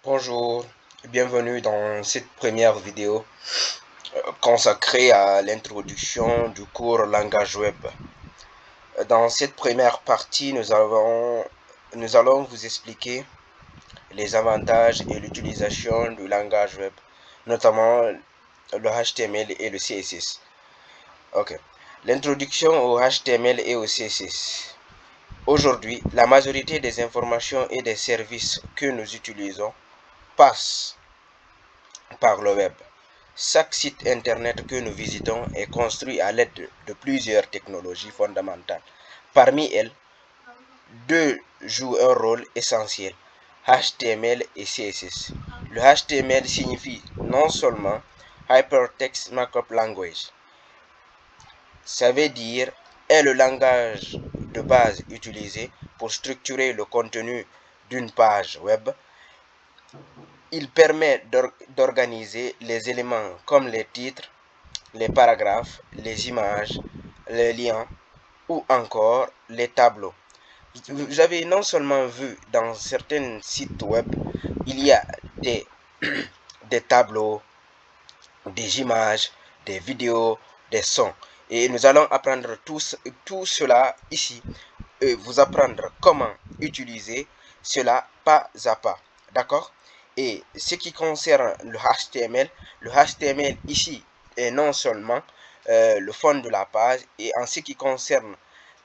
Bonjour, bienvenue dans cette première vidéo consacrée à l'introduction du cours langage web. Dans cette première partie, nous allons vous expliquer les avantages et l'utilisation du langage web, notamment le HTML et le CSS. Ok. L'introduction au HTML et au CSS. Aujourd'hui, la majorité des informations et des services que nous utilisons passent par le web. Chaque site internet que nous visitons est construit à l'aide de plusieurs technologies fondamentales. Parmi elles, deux jouent un rôle essentiel, HTML et CSS. Le HTML signifie non seulement Hypertext Markup Language, ça veut dire est le langage de base utilisé pour structurer le contenu d'une page web. Il permet d'organiser les éléments comme les titres, les paragraphes, les images, les liens ou encore les tableaux. Vous avez non seulement vu dans certains sites web, il y a des, des tableaux, des images, des vidéos, des sons. Et nous allons apprendre tout cela ici et vous apprendre comment utiliser cela pas à pas. D'accord? Et ce qui concerne le HTML ici est non seulement le fond de la page, et en ce qui concerne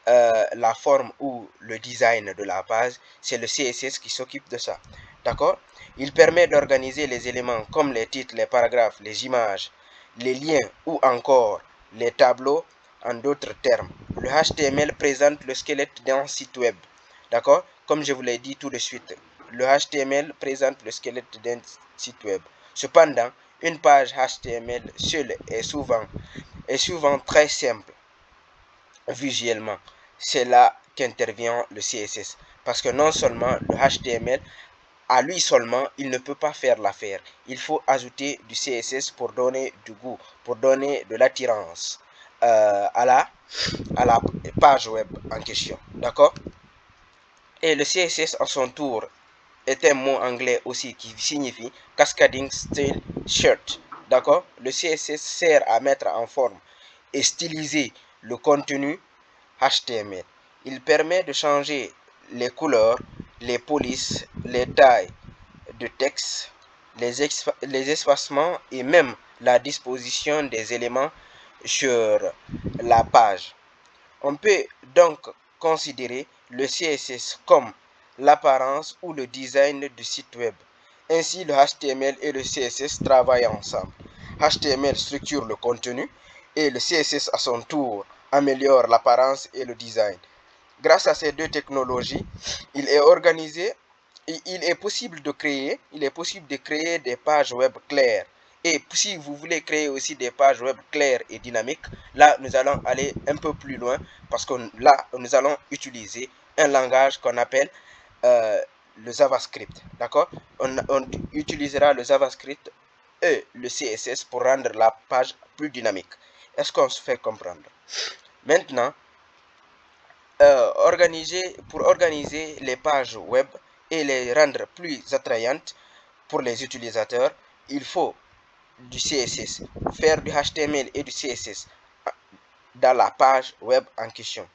la forme ou le design de la page, c'est le CSS qui s'occupe de ça. D'accord? Il permet d'organiser les éléments comme les titres, les paragraphes, les images, les liens ou encore les tableaux. En d'autres termes, le HTML présente le squelette d'un site web. D'accord? Comme je vous l'ai dit tout de suite, le HTML présente le squelette d'un site web. Cependant, une page HTML seule est souvent très simple visuellement. C'est là qu'intervient le CSS. Parce que non seulement le HTML, à lui seulement, il ne peut pas faire l'affaire. Il faut ajouter du CSS pour donner du goût, pour donner de l'attirance à la page web en question. D'accord? Et le CSS à son tour est un mot anglais aussi qui signifie Cascading Style Shirt. D'accord? Le CSS sert à mettre en forme et styliser le contenu HTML. Il permet de changer les couleurs, les polices, les tailles de texte, les espacements et même la disposition des éléments sur la page. On peut donc considérer le CSS comme l'apparence ou le design du site web. Ainsi, le HTML et le CSS travaillent ensemble. HTML structure le contenu et le CSS à son tour améliore l'apparence et le design. Grâce à ces deux technologies, il est organisé il est possible de créer des pages web claires. Et si vous voulez créer aussi des pages web claires et dynamiques, là, nous allons aller un peu plus loin parce que là, nous allons utiliser un langage qu'on appelle le JavaScript. D'accord? On utilisera le JavaScript et le CSS pour rendre la page plus dynamique. Est-ce qu'on se fait comprendre? Maintenant, pour organiser les pages web et les rendre plus attrayantes pour les utilisateurs, il faut du CSS, faire du HTML et du CSS dans la page web en question.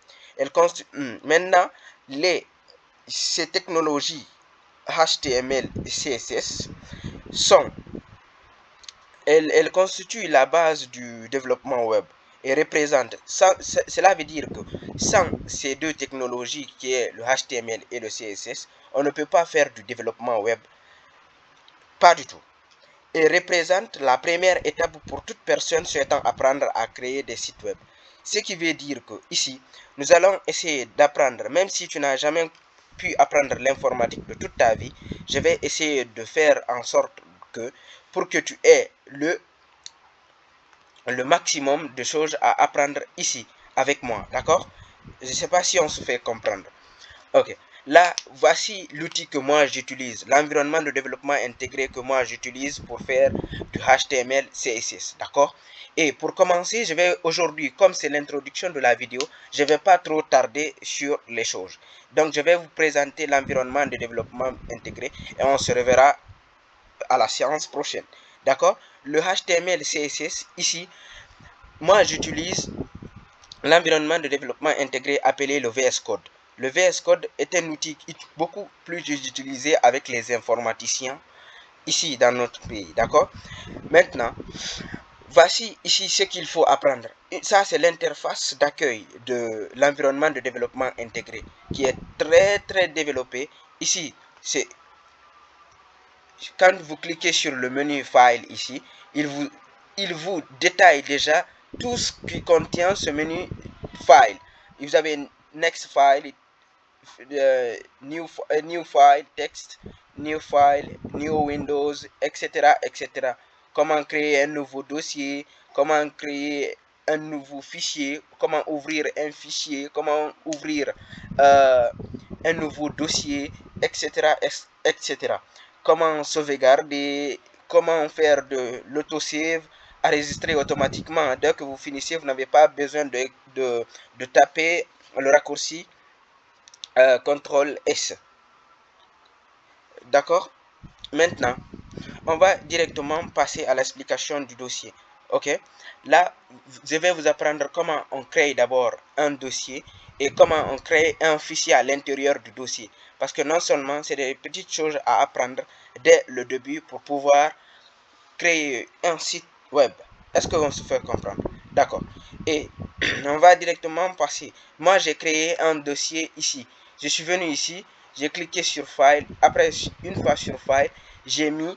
Maintenant, ces technologies HTML et CSS sont elle constitue la base du développement web et représente, cela veut dire que sans ces deux technologies qui est le HTML et le CSS, on ne peut pas faire du développement web, pas du tout. Et représente la première étape pour toute personne souhaitant apprendre à créer des sites web. Ce qui veut dire que ici, nous allons essayer d'apprendre, même si tu n'as jamais pu apprendre l'informatique de toute ta vie, je vais essayer de faire en sorte que pour que tu aies le maximum de choses à apprendre ici avec moi, d'accord? Je ne sais pas si on se fait comprendre. Ok, là, voici l'outil que moi j'utilise, l'environnement de développement intégré que moi j'utilise pour faire du HTML, CSS, d'accord? Et pour commencer, je vais aujourd'hui, comme c'est l'introduction de la vidéo, je ne vais pas trop tarder sur les choses. Donc, je vais vous présenter l'environnement de développement intégré et on se reverra à la séance prochaine. D'accord? Le HTML, CSS, ici, moi j'utilise l'environnement de développement intégré appelé le VS Code. Le VS Code est un outil beaucoup plus utilisé avec les informaticiens ici dans notre pays. D'accord? Maintenant, voici ici ce qu'il faut apprendre. Ça, c'est l'interface d'accueil de l'environnement de développement intégré qui est très développé. Ici, c'est quand vous cliquez sur le menu File ici, il vous détaille déjà tout ce qui contient ce menu File. Vous avez Next File, new File, Text, New File, New Windows, etc. Comment créer un nouveau dossier, comment créer un nouveau fichier, comment ouvrir un fichier, comment ouvrir un nouveau dossier, etc. Comment sauvegarder, comment faire de l'autosave, enregistrer automatiquement. Dès que vous finissez, vous n'avez pas besoin de taper le raccourci CTRL S. D'accord? Maintenant, on va directement passer à l'explication du dossier. Ok? Là, je vais vous apprendre comment on crée d'abord un dossier et comment on crée un fichier à l'intérieur du dossier. Parce que non seulement c'est des petites choses à apprendre dès le début pour pouvoir créer un site web. Est-ce qu'on se fait comprendre? D'accord. Et on va directement passer. Moi, j'ai créé un dossier ici. Je suis venu ici, j'ai cliqué sur File. Après, une fois sur File, j'ai mis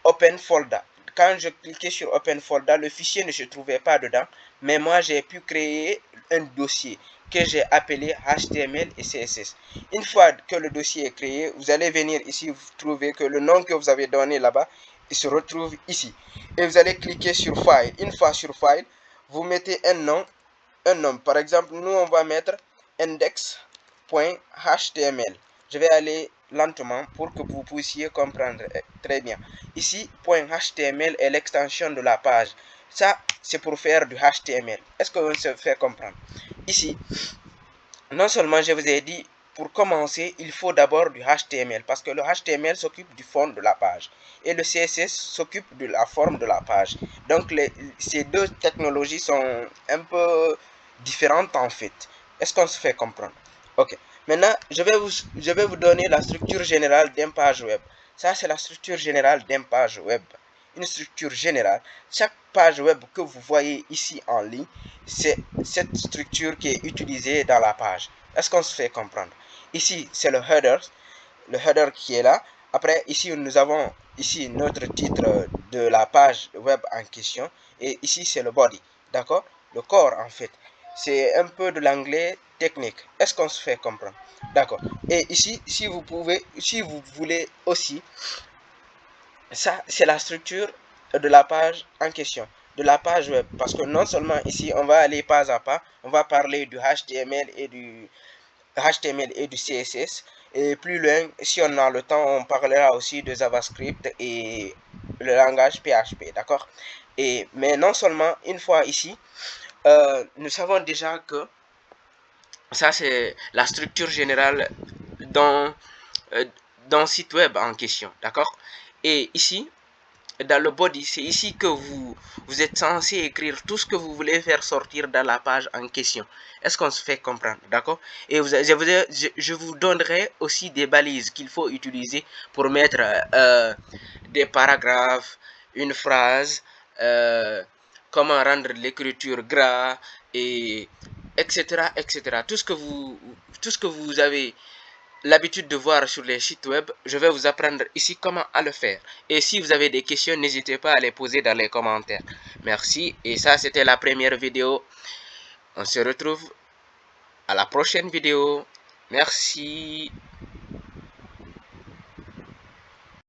Open Folder. Quand je cliquais sur Open Folder, le fichier ne se trouvait pas dedans. Mais moi, j'ai pu créer un dossier que j'ai appelé HTML et CSS. Une fois que le dossier est créé, vous allez venir ici, vous trouvez que le nom que vous avez donné là-bas, il se retrouve ici. Et vous allez cliquer sur File. Une fois sur File, vous mettez un nom. Par exemple, nous, on va mettre index.html. Je vais aller lentement pour que vous puissiez comprendre très bien. Ici, .html est l'extension de la page. Ça, c'est pour faire du HTML. Est-ce que vous se fait comprendre? Ici, non seulement je vous ai dit, pour commencer, il faut d'abord du HTML parce que le HTML s'occupe du fond de la page et le CSS s'occupe de la forme de la page. Donc, ces deux technologies sont un peu différentes en fait. Est-ce qu'on se fait comprendre? Ok. Maintenant, je vais vous donner la structure générale d'une page web. Ça, c'est la structure générale d'une page web. Une structure générale. Chaque page web que vous voyez ici en ligne, c'est cette structure qui est utilisée dans la page. Est-ce qu'on se fait comprendre? Ici, c'est le header qui est là. Après, ici, nous avons ici notre titre de la page web en question. Et ici, c'est le body. D'accord? Le corps, en fait. C'est un peu de l'anglais technique. Est-ce qu'on se fait comprendre? D'accord. Et ici, si vous voulez aussi, ça, c'est la structure de la page en question, de la page web. Parce que non seulement ici, on va aller pas à pas, on va parler du HTML et du CSS. Et plus loin, si on a le temps, on parlera aussi de JavaScript et le langage PHP, d'accord? Mais non seulement, une fois ici, nous savons déjà que ça, c'est la structure générale dans, euh, dans le site web en question, d'accord? Et ici, dans le body, c'est ici que vous êtes censé écrire tout ce que vous voulez faire sortir dans la page en question. Est-ce qu'on se fait comprendre, d'accord? Et je vous donnerai aussi des balises qu'il faut utiliser pour mettre des paragraphes, une phrase, comment rendre l'écriture gras, et etc. Tout ce que vous avez l'habitude de voir sur les sites web, je vais vous apprendre ici comment à le faire. Et si vous avez des questions, n'hésitez pas à les poser dans les commentaires. Merci. Et ça, c'était la première vidéo. On se retrouve à la prochaine vidéo. Merci.